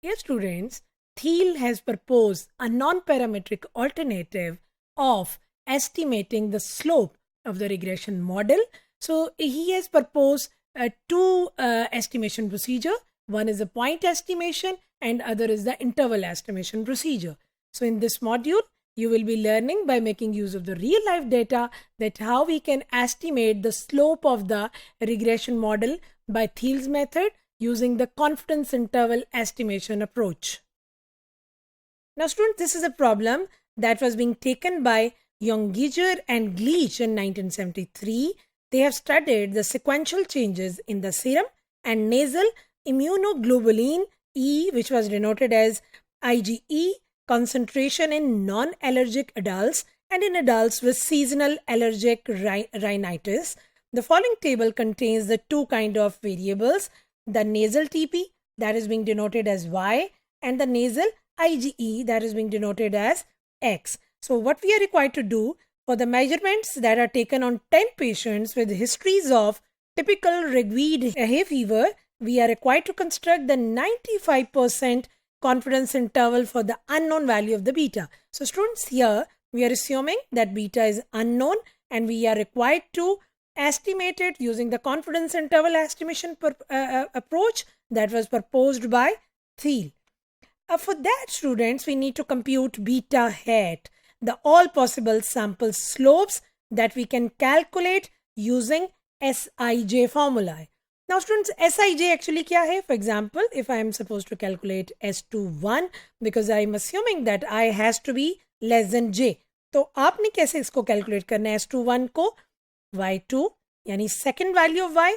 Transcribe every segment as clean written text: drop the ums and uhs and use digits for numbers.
Dear students, Thiel has proposed a non-parametric alternative of estimating the slope of the regression model. So he has proposed two estimation procedure. One is the point estimation and other is the interval estimation procedure. So in this module, you will be learning by making use of the real life data that how we can estimate the slope of the regression model by Thiel's method using the confidence interval estimation approach. Now students, this is a problem that was being taken by Jungiger and Gleich in 1973. They have studied the sequential changes in the serum and nasal immunoglobulin E, which was denoted as IgE, concentration in non-allergic adults and in adults with seasonal allergic rhinitis. The following table contains the two kind of variables, the nasal TP that is being denoted as Y and the nasal IgE that is being denoted as X. So what we are required to do for the measurements that are taken on 10 patients with histories of typical ragweed hay fever, we are required to construct the 95% confidence interval for the unknown value of the beta. So students, here we are assuming that beta is unknown and we are required to estimate it using the confidence interval estimation approach that was proposed by Thiel. For that, students, we need to compute beta hat, the all possible sample slopes that we can calculate using Sij formula. Now students, Sij actually kya hai? For example, if I am supposed to calculate S21, because I am assuming that I has to be less than J. तो आपने कैसे इसको calculate करना है? S21 को y2 यानी second value of y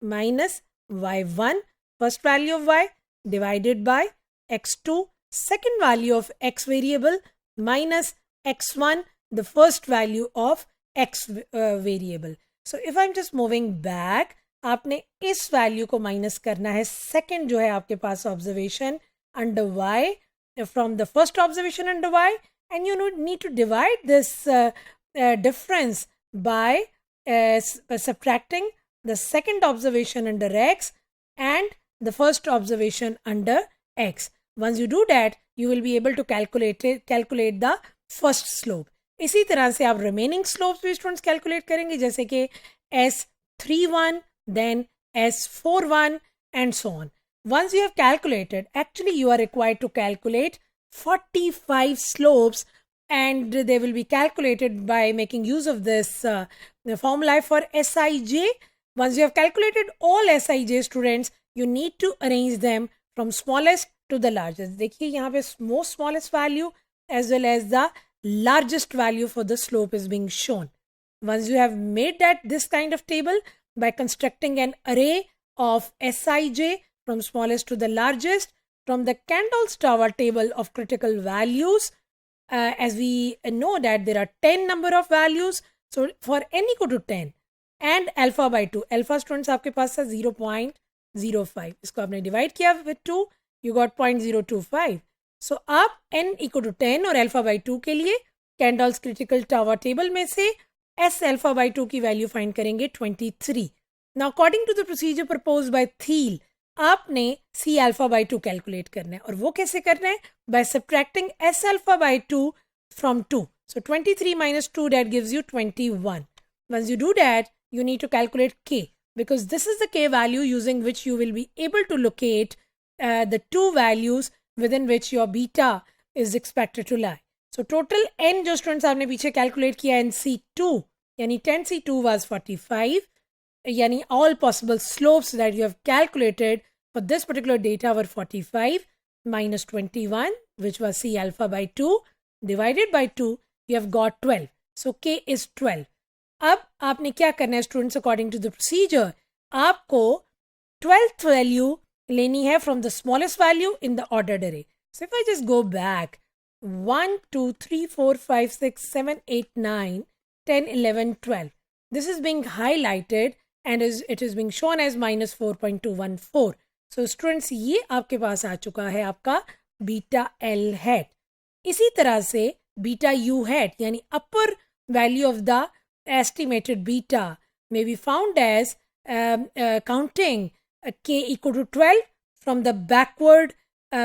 minus y1 first value of y divided by x2 second value of x variable minus x1 the first value of x variable. So if I'm just moving back, आपने इस value को minus करना है second जो है आपके पास observation under y from the first observation under y, and you need to divide this difference by subtracting the second observation under x and the first observation under x. Once you do that, you will be able to calculate the first slope. इसी तरह से आप remaining slopes भी students calculate करेंगे, जैसे कि S31, then S41 and so on. Once you have calculated, actually you are required to calculate 45 slopes, and they will be calculated by making use of this formula for Sij. Once you have calculated all Sij, students, you need to arrange them from smallest to the largest. देखिए यहाँ पे most smallest value as well as the largest value for the slope is being shown. Once you have made this kind of table by constructing an array of Sij from smallest to the largest from the Kendall's Tower table of critical values, as we know that there are 10 number of values, so for n equal to 10 and alpha by 2, alpha students आपके पास था 0.05, इसको आपने divide किया with 2, you got 0.025. So आप n equal to 10 और alpha by 2 के लिए Kendall's critical tower table में से s alpha by 2 की value find करेंगे 23. Now according to the procedure proposed by Thiel, आपने c alpha by 2 calculate करना है, और वो कैसे करना है? By subtracting s alpha by 2 from 2. So 23 minus 2, that gives you 21. Once you do that, you need to calculate k, because this is the k value using which you will be able to locate the two values within which your beta is expected to lie. So total n जो students आपने पीछे calculate किया NC2, यानी 10C2 was 45, यानी all possible slopes that you have calculated for this particular data were 45 minus 21, which was C alpha by 2, divided by 2, you have got 12. So K is 12. अब आपने क्या करना है students, according to the procedure, आपको 12th value लेनी है from the smallest value in the ordered array. So if I just go back, 1, 2, 3, 4, 5, 6, 7, 8, 9, 10, 11, 12. This is being highlighted and it is being shown as minus 4.214. So students, ये आपके पास आ चुका है आपका beta L hat. इसी तरह से beta U hat यानी upper value of the estimated beta may be found as counting k equal to 12 from the backward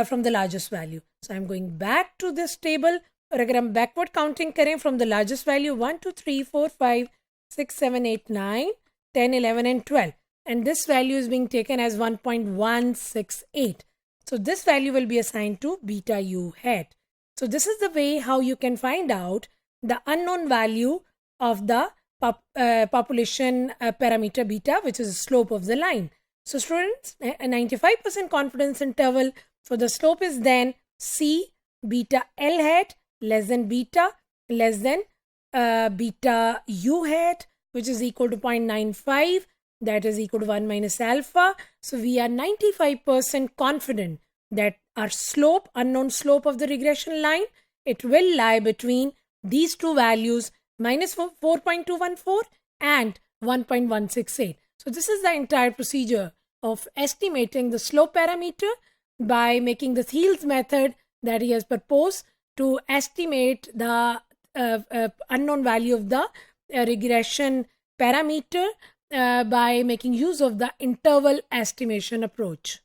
from the largest value. So I'm going back to this table. और अगर हम backward counting करें from the largest value 1, 2, 3, 4, 5, 6, 7, 8, 9, 10, 11 and 12. And this value is being taken as 1.168. So this value will be assigned to beta u hat. So this is the way how you can find out the unknown value of the population parameter beta, which is the slope of the line. So students, a 95% confidence interval for the slope is then C beta L hat less than beta less than beta u hat, which is equal to 0.95, that is equal to 1 minus alpha. So we are 95% confident that our slope, unknown slope of the regression line, it will lie between these two values, minus 4.214 and 1.168. So this is the entire procedure of estimating the slope parameter by making the Thiel's method that he has proposed to estimate the unknown value of the regression parameter by making use of the interval estimation approach.